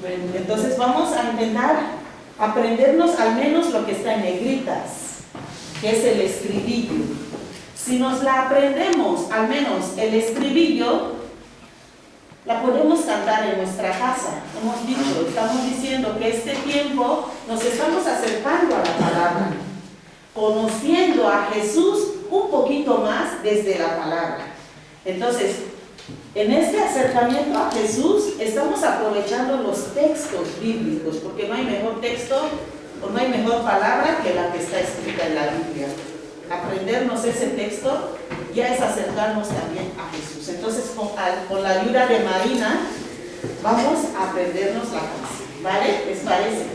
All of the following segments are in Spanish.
Bueno, entonces vamos a intentar aprendernos al menos lo que está en negritas, que es el estribillo. Si nos la aprendemos, al menos el estribillo, la podemos cantar en nuestra casa. Hemos dicho, estamos diciendo que este tiempo nos estamos acercando a la palabra, conociendo a Jesús un poquito más desde la palabra. Entonces, en este acercamiento a Jesús estamos aprovechando los textos bíblicos, porque no hay mejor texto o no hay mejor palabra que la que está escrita en la Biblia. Aprendernos ese texto ya es acercarnos también a Jesús. Entonces, con la ayuda de Marina, vamos a aprendernos la canción, ¿vale? ¿Les parece?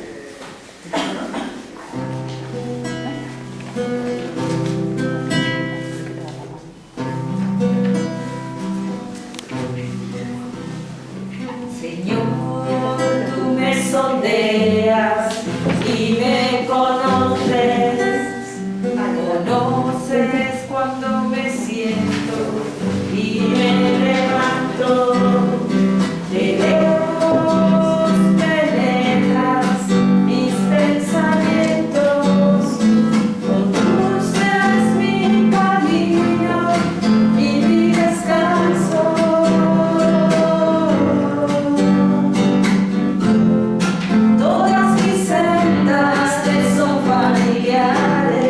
Señor, tú me sondeas y me conoces. Conoces cuando me siento y me levanto. De lejos penetras mis pensamientos, conduces mi camino y mi descanso. Todas mis sendas te son familiares.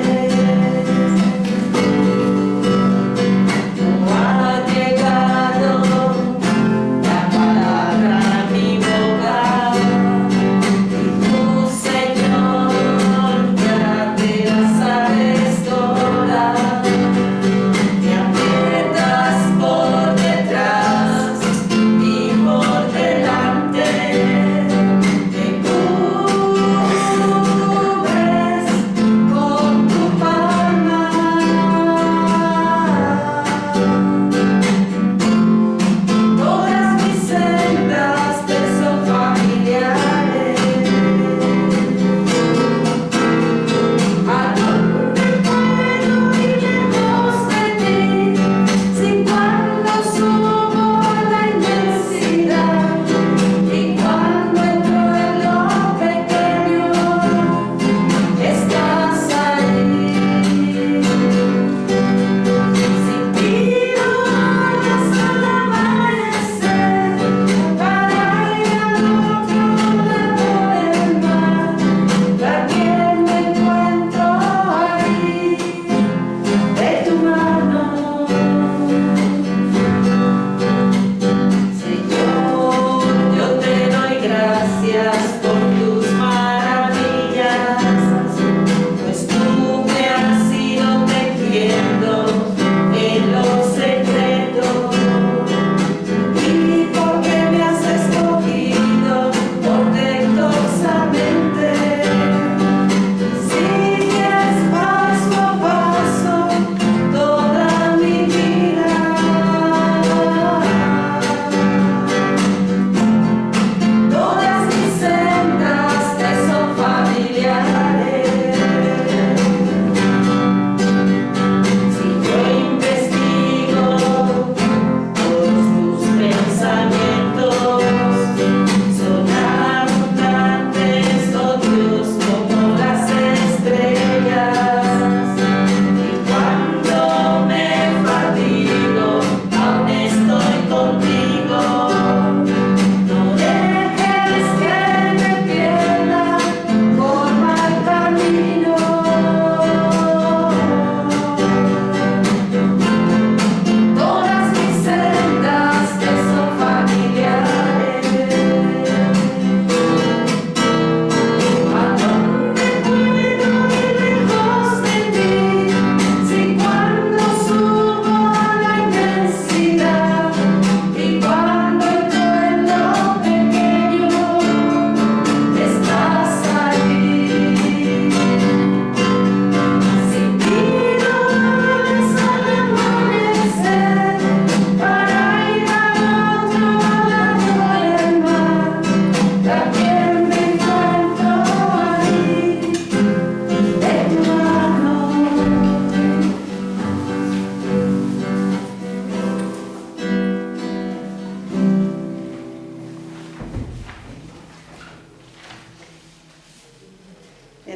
Todas mis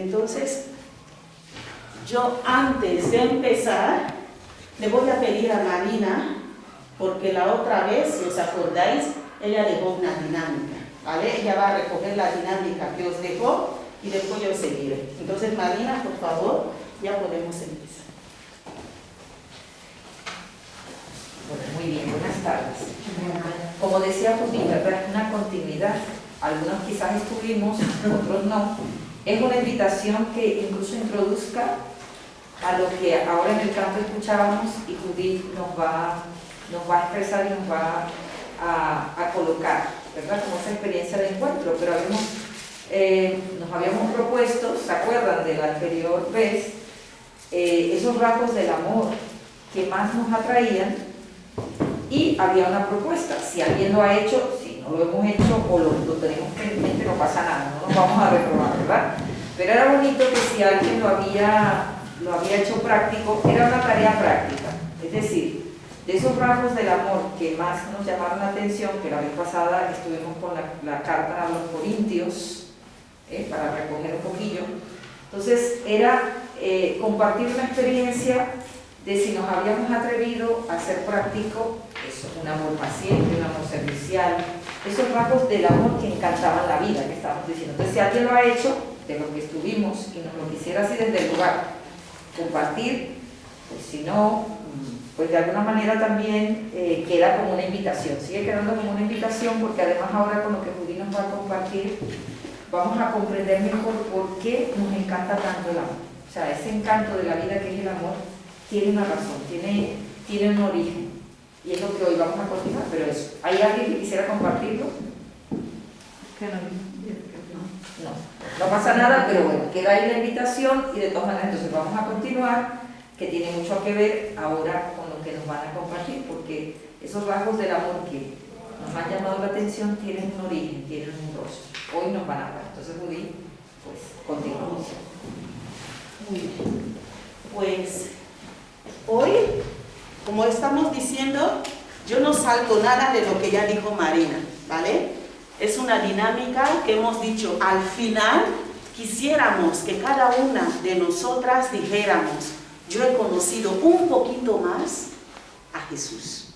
Entonces, yo antes de empezar, le voy a pedir a Marina, porque la otra vez, si os acordáis, ella dejó una dinámica, ¿vale? Ella va a recoger la dinámica que os dejó y después yo seguiré. Entonces, Marina, por favor, ya podemos empezar. Bueno, muy bien, buenas tardes. Como decía Judith, ¿verdad? Es una continuidad. Algunos quizás estuvimos, otros no. Es una invitación que incluso introduzca a lo que ahora en el canto escuchábamos y Judith nos va a expresar y nos va a colocar, ¿verdad? Como esa experiencia de encuentro. Pero nos habíamos propuesto, ¿se acuerdan de la anterior vez? Esos rasgos del amor que más nos atraían, y había una propuesta. Si alguien lo ha hecho, si no lo hemos hecho o lo tenemos pendiente, no pasa nada, no nos vamos a reprobar, ¿verdad? Pero era bonito que si alguien lo había hecho práctico, era una tarea práctica. Es decir, de esos rasgos del amor que más nos llamaron la atención, que la vez pasada estuvimos con la carta a los Corintios, para recoger un poquillo. Entonces era compartir una experiencia de si nos habíamos atrevido a hacer práctico eso, un amor paciente, un amor servicial, esos rasgos del amor que encantaban la vida, que estábamos diciendo. Entonces, si alguien lo ha hecho, de lo que estuvimos, y nos lo quisiera así desde el lugar, compartir, pues si no, pues de alguna manera también queda como una invitación, sigue quedando como una invitación, porque además ahora con lo que Judith nos va a compartir, vamos a comprender mejor por qué nos encanta tanto el amor. O sea, ese encanto de la vida que es el amor, tiene una razón, tiene un origen, y es lo que hoy vamos a continuar. Pero eso, ¿hay alguien que quisiera compartirlo? No pasa nada, pero bueno, queda ahí la invitación, y de todas maneras entonces vamos a continuar, que tiene mucho que ver ahora con lo que nos van a compartir, porque esos rasgos del amor que nos han llamado la atención tienen un origen, tienen un rostro. Hoy nos van a hablar. Entonces, Judith, pues continuamos. Muy bien. Pues hoy, como estamos diciendo, yo no salto nada de lo que ya dijo Marina, ¿vale? Es una dinámica que hemos dicho, al final quisiéramos que cada una de nosotras dijéramos, yo he conocido un poquito más a Jesús.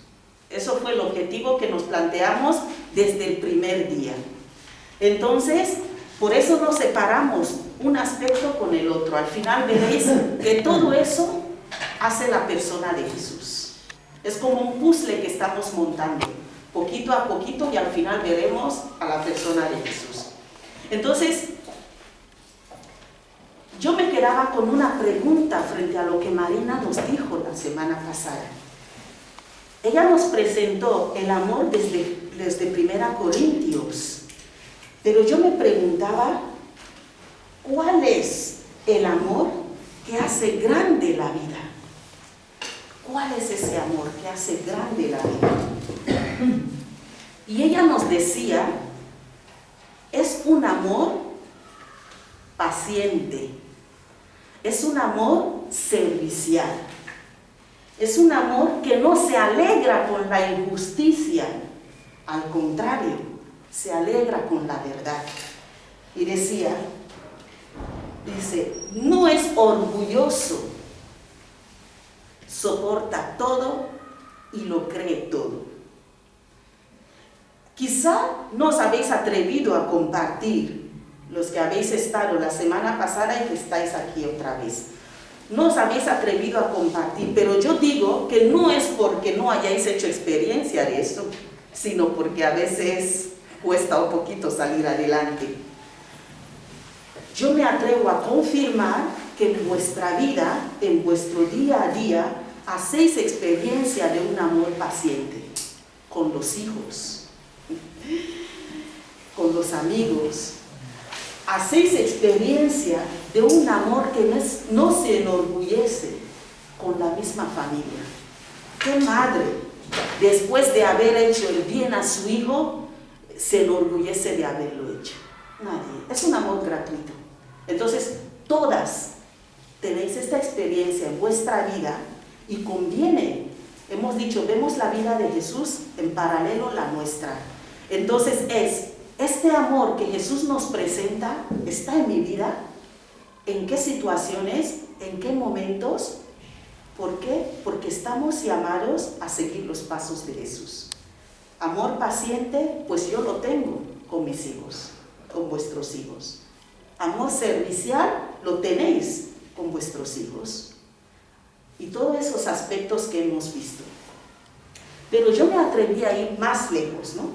Eso fue el objetivo que nos planteamos desde el primer día. Entonces, por eso nos separamos un aspecto con el otro. Al final veréis que todo eso hace la persona de Jesús. Es como un puzzle que estamos montando, poquito a poquito, y al final veremos a la persona de Jesús. Entonces, yo me quedaba con una pregunta frente a lo que Marina nos dijo la semana pasada. Ella nos presentó el amor desde 1 Corintios, pero yo me preguntaba, ¿cuál es el amor que hace grande la vida? ¿Cuál es ese amor que hace grande la vida? Y ella nos decía, es un amor paciente, es un amor servicial, es un amor que no se alegra con la injusticia, al contrario, se alegra con la verdad. Y dice, no es orgulloso, soporta todo y lo cree todo. Quizá no os habéis atrevido a compartir, los que habéis estado la semana pasada y que estáis aquí otra vez. No os habéis atrevido a compartir, pero yo digo que no es porque no hayáis hecho experiencia de eso, sino porque a veces cuesta un poquito salir adelante. Yo me atrevo a confirmar que en vuestra vida, en vuestro día a día, hacéis experiencia de un amor paciente con los hijos, con los amigos. Hacéis experiencia de un amor que no se enorgullece con la misma familia. ¿Qué madre, después de haber hecho el bien a su hijo, se enorgullece de haberlo hecho? Nadie. Es un amor gratuito. Entonces, todas tenéis esta experiencia en vuestra vida y conviene. Hemos dicho, vemos la vida de Jesús en paralelo a la nuestra. Entonces este amor que Jesús nos presenta, ¿está en mi vida? ¿En qué situaciones? ¿En qué momentos? ¿Por qué? Porque estamos llamados a seguir los pasos de Jesús. Amor paciente, pues yo lo tengo con mis hijos, con vuestros hijos. Amor servicial, lo tenéis con vuestros hijos. Y todos esos aspectos que hemos visto. Pero yo me atreví a ir más lejos, ¿no?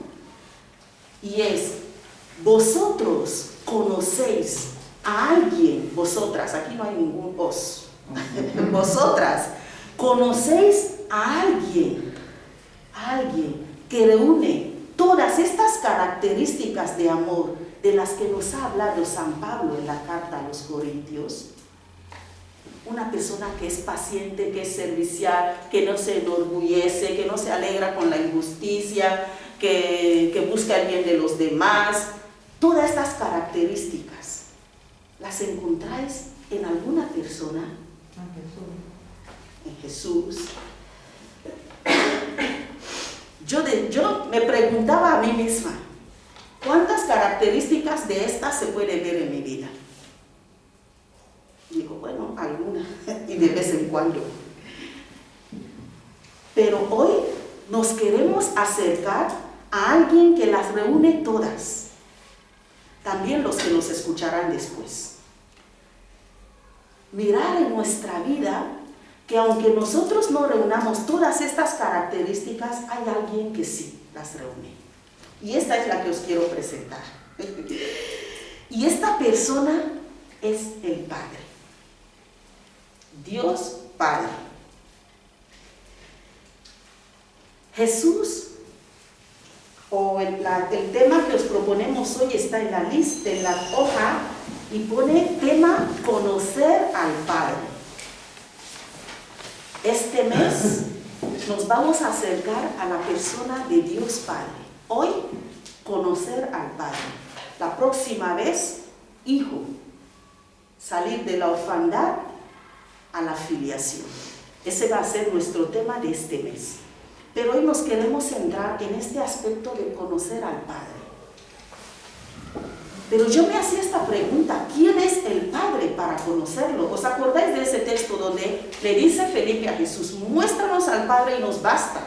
Y es, vosotros conocéis a alguien, vosotras, aquí no hay ningún os, vosotras, conocéis a alguien que reúne todas estas características de amor de las que nos ha hablado San Pablo en la carta a los Corintios. Una persona que es paciente, que es servicial, que no se enorgullece, que no se alegra con la injusticia, que busca el bien de los demás. Todas estas características, ¿las encontráis en alguna persona? En Jesús. Yo me preguntaba a mí misma, ¿cuántas características de estas se puede ver en mi vida? Digo, bueno, alguna, y de vez en cuando. Pero hoy nos queremos acercar a alguien que las reúne todas. También los que nos escucharán después. Mirar en nuestra vida que aunque nosotros no reunamos todas estas características, hay alguien que sí las reúne. Y esta es la que os quiero presentar. Y esta persona es el Padre. Dios Padre. Jesús, o el tema que os proponemos hoy está en la lista, en la hoja, y pone tema conocer al Padre. Este mes nos vamos a acercar a la persona de Dios Padre. Hoy, conocer al Padre. La próxima vez, hijo. Salir de la orfandad a la filiación. Ese va a ser nuestro tema de este mes. Pero hoy nos queremos centrar en este aspecto de conocer al Padre. Pero yo me hacía esta pregunta, ¿quién es el Padre para conocerlo? ¿Os acordáis de ese texto donde le dice Felipe a Jesús, muéstranos al Padre y nos basta?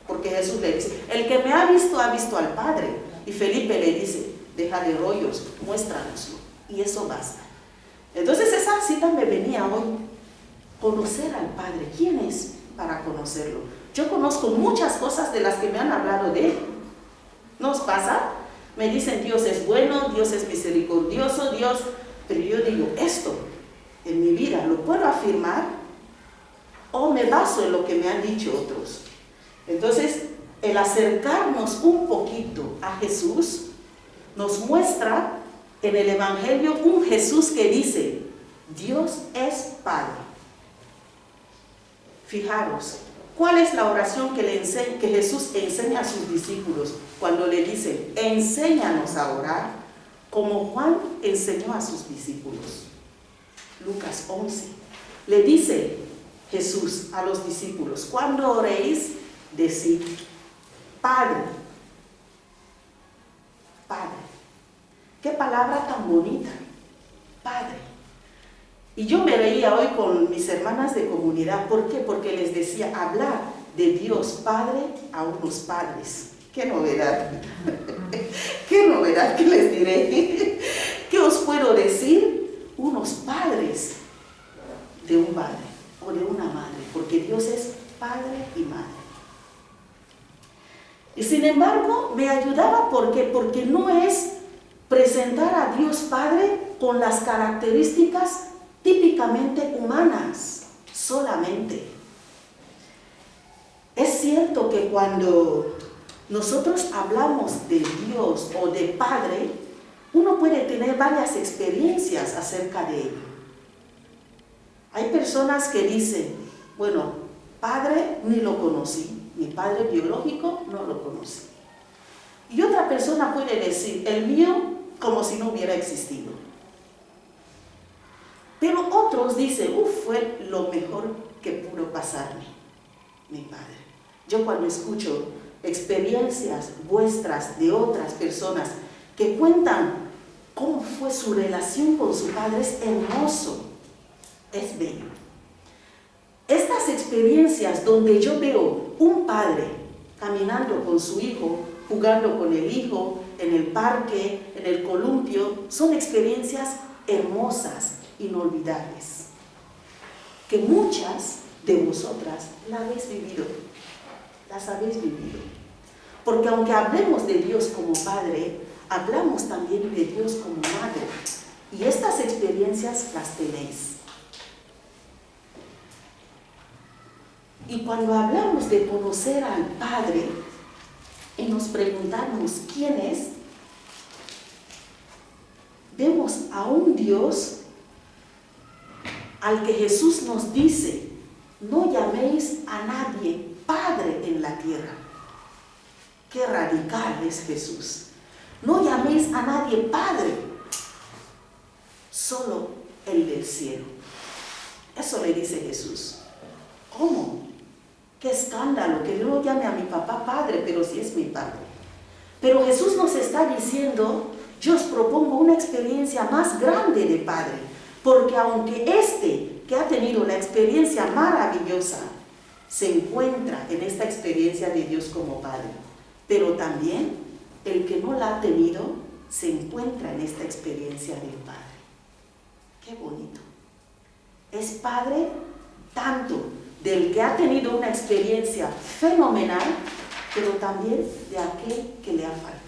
Porque Jesús le dice, el que me ha visto al Padre. Y Felipe le dice, deja de rollos, muéstranoslo. Y eso basta. Entonces esa cita me venía hoy. Conocer al Padre. ¿Quién es para conocerlo? Yo conozco muchas cosas de las que me han hablado de Él. ¿No os pasa? Me dicen, Dios es bueno, Dios es misericordioso, Dios... Pero yo digo, esto en mi vida, ¿lo puedo afirmar? ¿O me baso en lo que me han dicho otros? Entonces, el acercarnos un poquito a Jesús nos muestra en el Evangelio un Jesús que dice, Dios es Padre. Fijaros, ¿cuál es la oración que Jesús enseña a sus discípulos cuando le dice, enséñanos a orar, como Juan enseñó a sus discípulos? Lucas 11. Le dice Jesús a los discípulos, cuando oréis, decid, Padre. Padre. Qué palabra tan bonita. Padre. Y yo me reía hoy con mis hermanas de comunidad. ¿Por qué? Porque les decía, hablar de Dios Padre a unos padres. ¡Qué novedad! ¡Qué novedad que les diré! ¿Qué os puedo decir? Unos padres de un padre o de una madre, porque Dios es padre y madre. Y sin embargo, me ayudaba, ¿por qué? Porque no es presentar a Dios Padre con las características típicamente humanas, solamente. Es cierto que cuando nosotros hablamos de Dios o de Padre, uno puede tener varias experiencias acerca de ello. Hay personas que dicen, bueno, Padre ni lo conocí, mi padre biológico no lo conocí. Y otra persona puede decir, el mío como si no hubiera existido. Pero otros dicen, fue lo mejor que pudo pasarme, mi padre. Yo cuando escucho experiencias vuestras de otras personas que cuentan cómo fue su relación con su padre es hermoso, es bello. Estas experiencias donde yo veo un padre caminando con su hijo, jugando con el hijo, en el parque, en el columpio, son experiencias hermosas, inolvidables, que muchas de vosotras las habéis vivido. Porque aunque hablemos de Dios como Padre, hablamos también de Dios como Madre. Y estas experiencias las tenéis. Y cuando hablamos de conocer al Padre y nos preguntamos quién es, vemos a un Dios al que Jesús nos dice: no llaméis a nadie Padre en la tierra. Qué radical es Jesús. No llaméis a nadie Padre, solo el del cielo. Eso le dice Jesús. ¿Cómo? Qué escándalo que yo no llame a mi papá Padre, pero sí es mi Padre. Pero Jesús nos está diciendo: yo os propongo una experiencia más grande de Padre, porque aunque este que ha tenido la experiencia maravillosa se encuentra en esta experiencia de Dios como Padre, pero también el que no la ha tenido se encuentra en esta experiencia del Padre. Qué bonito. Es Padre tanto del que ha tenido una experiencia fenomenal, pero también de aquel que le ha faltado.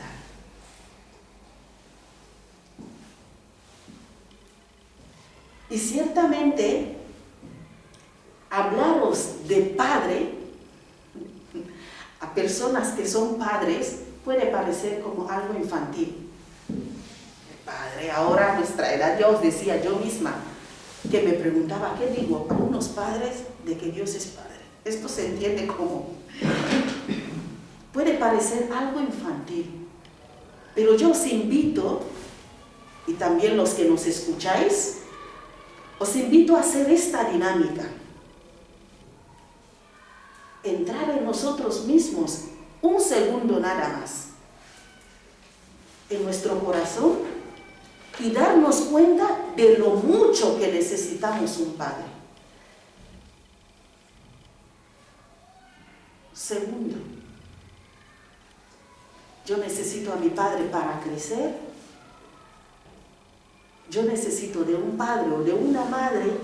Y ciertamente, hablaros de Padre a personas que son padres puede parecer como algo infantil. Padre, ahora a nuestra edad, ya os decía yo misma, que me preguntaba, ¿qué digo a unos padres de que Dios es Padre? Esto se entiende como, puede parecer algo infantil, pero yo os invito, y también los que nos escucháis, os invito a hacer esta dinámica. Entrar en nosotros mismos un segundo nada más, en nuestro corazón, y darnos cuenta de lo mucho que necesitamos un Padre. Segundo, yo necesito a mi Padre para crecer. Yo necesito de un padre o de una madre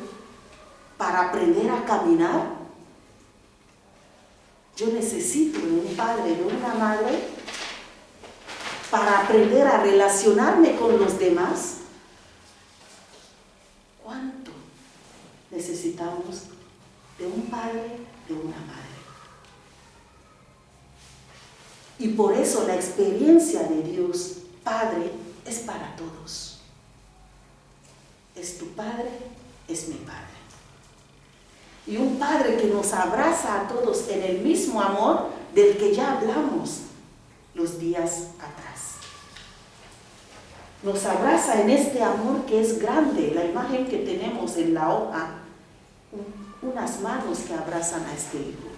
para aprender a caminar. Yo necesito de un padre, de una madre para aprender a relacionarme con los demás. ¿Cuánto necesitamos de un padre, de una madre? Y por eso la experiencia de Dios Padre es para todos. Es tu Padre, es mi Padre. Y un Padre que nos abraza a todos en el mismo amor del que ya hablamos los días atrás. Nos abraza en este amor que es grande. La imagen que tenemos en la hoja, unas manos que abrazan a este hijo.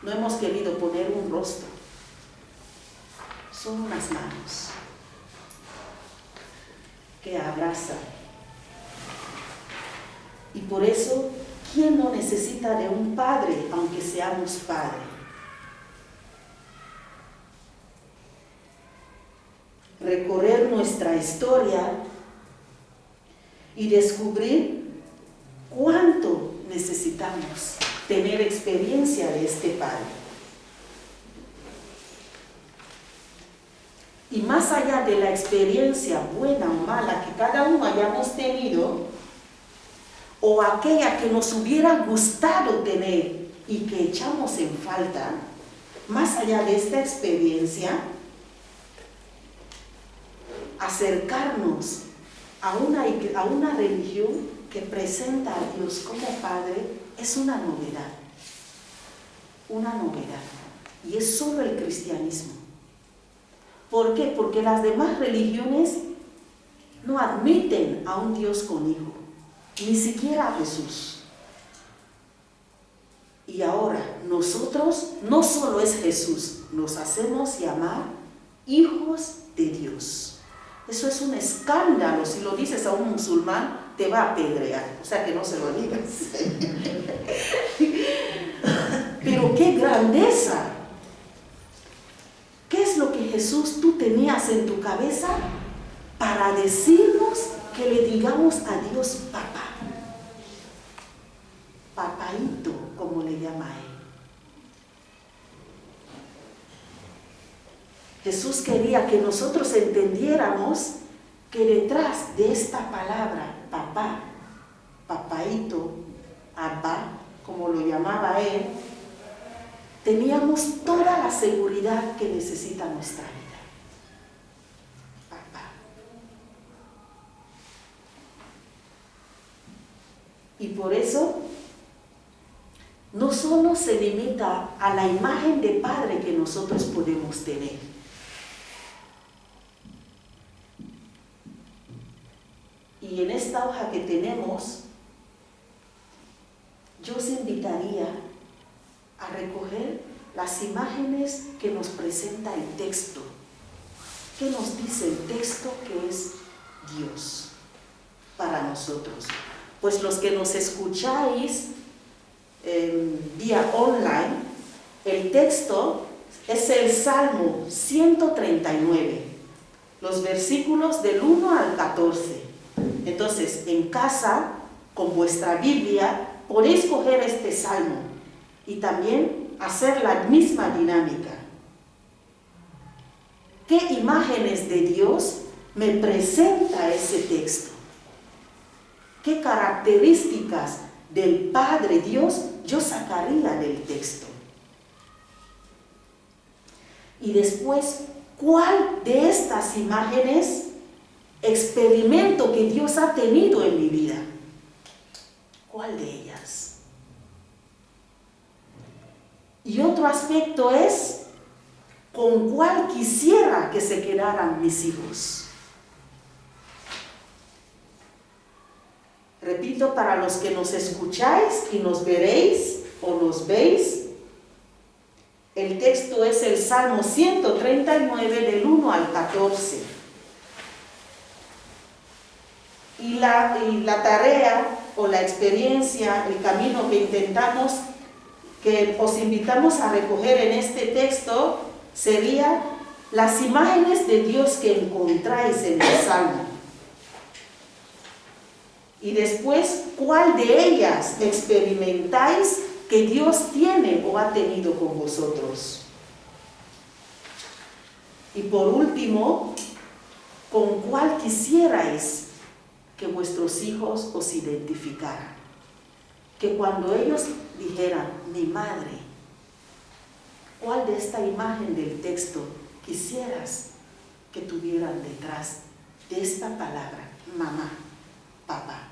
No hemos querido poner un rostro. Son unas manos que abrazan. Y por eso, ¿quién no necesita de un padre, aunque seamos padre? Recorrer nuestra historia y descubrir cuánto necesitamos tener experiencia de este Padre. Y más allá de la experiencia buena o mala que cada uno hayamos tenido, o aquella que nos hubiera gustado tener y que echamos en falta, más allá de esta experiencia, acercarnos a una religión que presenta a Dios como Padre es una novedad. Una novedad. Y es solo el cristianismo. ¿Por qué? Porque las demás religiones no admiten a un Dios con hijo. Ni siquiera a Jesús. Y ahora nosotros, no solo es Jesús, nos hacemos llamar hijos de Dios. Eso es un escándalo. Si lo dices a un musulmán, te va a apedrear. O sea que no se lo digas. Pero qué grandeza. ¿Qué es lo que Jesús tú tenías en tu cabeza para decirnos que le digamos a Dios papá? Papaíto, como le llama a él. Jesús quería que nosotros entendiéramos que detrás de esta palabra, papá, papaíto, abba, como lo llamaba él, teníamos toda la seguridad que necesita nuestra vida. Papá. Y por eso, no solo se limita a la imagen de padre que nosotros podemos tener. Y en esta hoja que tenemos, yo os invitaría a recoger las imágenes que nos presenta el texto. ¿Qué nos dice el texto que es Dios para nosotros? Pues los que nos escucháis vía online, el texto es el Salmo 139, los versículos del 1 al 14. Entonces, en casa, con vuestra Biblia, podéis coger este salmo y también hacer la misma dinámica. ¿Qué imágenes de Dios me presenta ese texto? ¿Qué características del Padre Dios yo sacaría del texto? Y después, ¿cuál de estas imágenes experimento que Dios ha tenido en mi vida? ¿Cuál de ellas? Y otro aspecto es, ¿con cuál quisiera que se quedaran mis hijos? Repito, para los que nos escucháis y nos veréis o nos veis, el texto es el Salmo 139 del 1 al 14. Y la tarea o la experiencia, el camino que intentamos, que os invitamos a recoger en este texto, sería las imágenes de Dios que encontráis en el Salmo. Y después, ¿cuál de ellas experimentáis que Dios tiene o ha tenido con vosotros? Y por último, ¿con cuál quisierais que vuestros hijos os identificaran? Que cuando ellos dijeran, mi madre, ¿cuál de esta imagen del texto quisieras que tuvieran detrás de esta palabra, mamá, papá?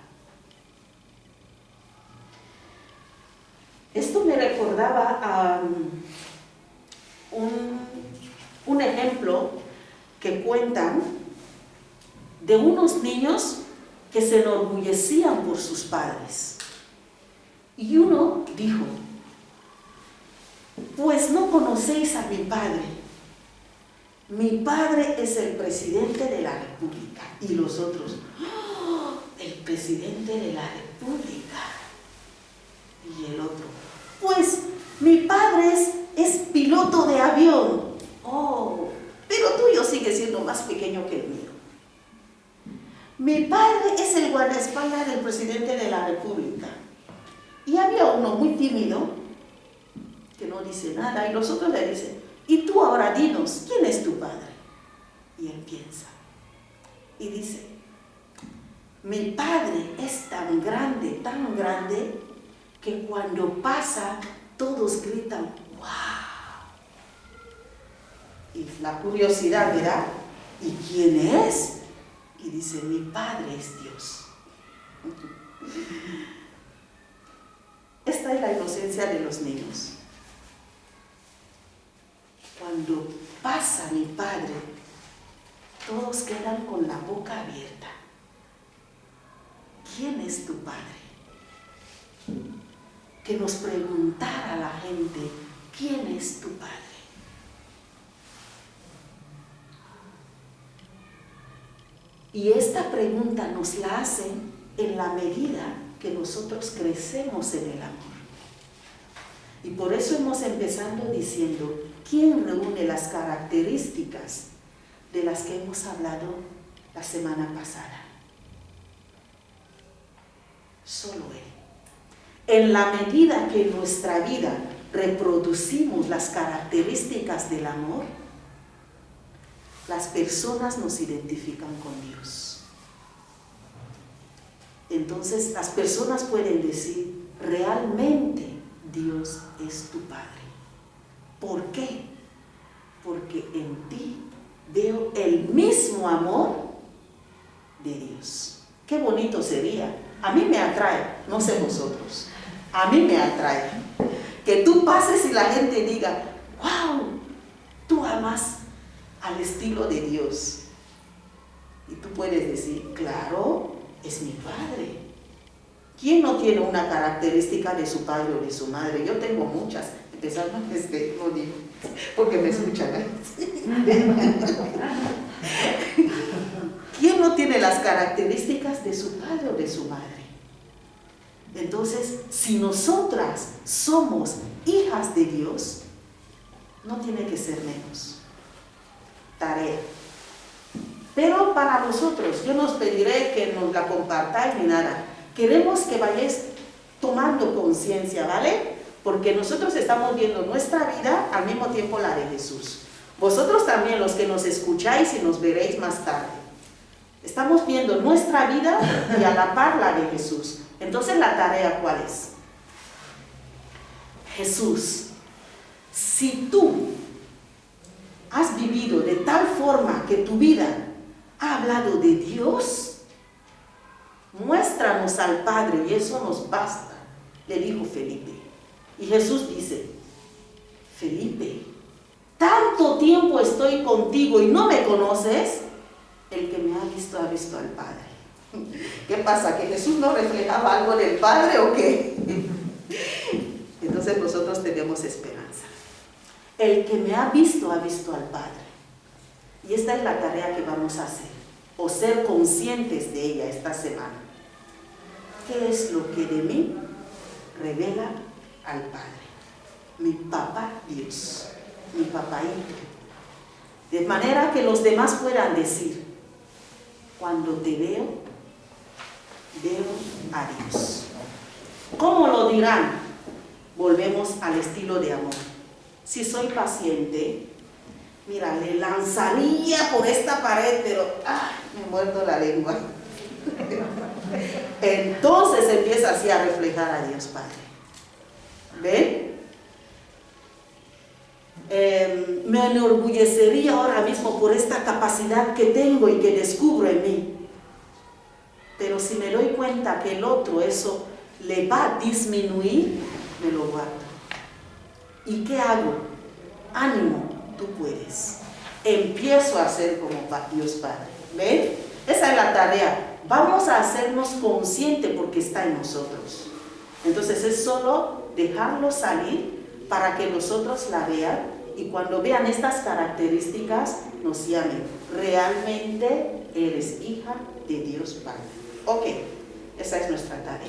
Esto me recordaba a un ejemplo que cuentan de unos niños que se enorgullecían por sus padres. Y uno dijo, pues no conocéis a mi padre. Mi padre es el presidente de la República. Y los otros, ¡oh! El presidente de la República. Y el otro, pues mi padre es piloto de avión. Oh, pero tuyo sigue siendo más pequeño que el mío. Mi padre es el guardaespaldas del presidente de la República. Y había uno muy tímido que no dice nada y los otros le dicen, y tú ahora dinos, ¿quién es tu padre? Y él piensa y dice, mi padre es tan grande, que cuando pasa todos gritan, ¡wow! Y la curiosidad, ¿verdad? ¿Y quién es? Y dice, mi padre es Dios. Esta es la inocencia de los niños. Cuando pasa mi padre, todos quedan con la boca abierta. ¿Quién es tu padre? Que nos preguntara la gente, ¿quién es tu padre? Y esta pregunta nos la hacen en la medida que nosotros crecemos en el amor. Y por eso hemos empezado diciendo, ¿quién reúne las características de las que hemos hablado la semana pasada? Solo Él. En la medida que en nuestra vida reproducimos las características del amor, las personas nos identifican con Dios. Entonces las personas pueden decir, realmente Dios es tu Padre. ¿Por qué? Porque en ti veo el mismo amor de Dios. Qué bonito sería. A mí me atrae, no sé vosotros, a mí me atrae que tú pases y la gente diga, wow, tú amas al estilo de Dios. Y tú puedes decir, claro, es mi padre. ¿Quién no tiene una característica de su padre o de su madre? Yo tengo muchas, empezando no digo, porque me escuchan. ¿Quién no tiene las características de su padre o de su madre? Entonces, si nosotras somos hijas de Dios, no tiene que ser menos. Tarea. Pero para vosotros, yo no os pediré que nos la compartáis ni nada. Queremos que vayáis tomando conciencia, ¿vale? Porque nosotros estamos viendo nuestra vida al mismo tiempo la de Jesús. Vosotros también, los que nos escucháis y nos veréis más tarde. Estamos viendo nuestra vida y a la par la de Jesús. Entonces, ¿la tarea cuál es? Jesús, si tú has vivido de tal forma que tu vida ha hablado de Dios, muéstranos al Padre y eso nos basta, le dijo Felipe. Y Jesús dice, Felipe, tanto tiempo estoy contigo y no me conoces. El que me ha visto al Padre. ¿Qué pasa? ¿Que Jesús no reflejaba algo del Padre o qué? Entonces nosotros tenemos esperanza. El que me ha visto al Padre. Y esta es la tarea que vamos a hacer, o ser conscientes de ella esta semana. ¿Qué es lo que de mí revela al Padre? Mi papá Dios, mi papaíto. De manera que los demás puedan decir, cuando te veo, veo a Dios. ¿Cómo lo dirán? Volvemos al estilo de amor. Si soy paciente, mira, le lanzaría por esta pared, pero me muerdo la lengua. Entonces empieza así a reflejar a Dios Padre. ¿Ven? Me enorgullecería ahora mismo por esta capacidad que tengo y que descubro en mí. Pero si me doy cuenta que el otro eso le va a disminuir, me lo guardo. ¿Y qué hago? Ánimo, tú puedes. Empiezo a ser como Dios Padre. ¿Ven? Esa es la tarea. Vamos a hacernos conscientes porque está en nosotros. Entonces es solo dejarlo salir para que nosotros la vean. Y cuando vean estas características, nos llamen. Realmente eres hija de Dios Padre. Ok, esa es nuestra tarea.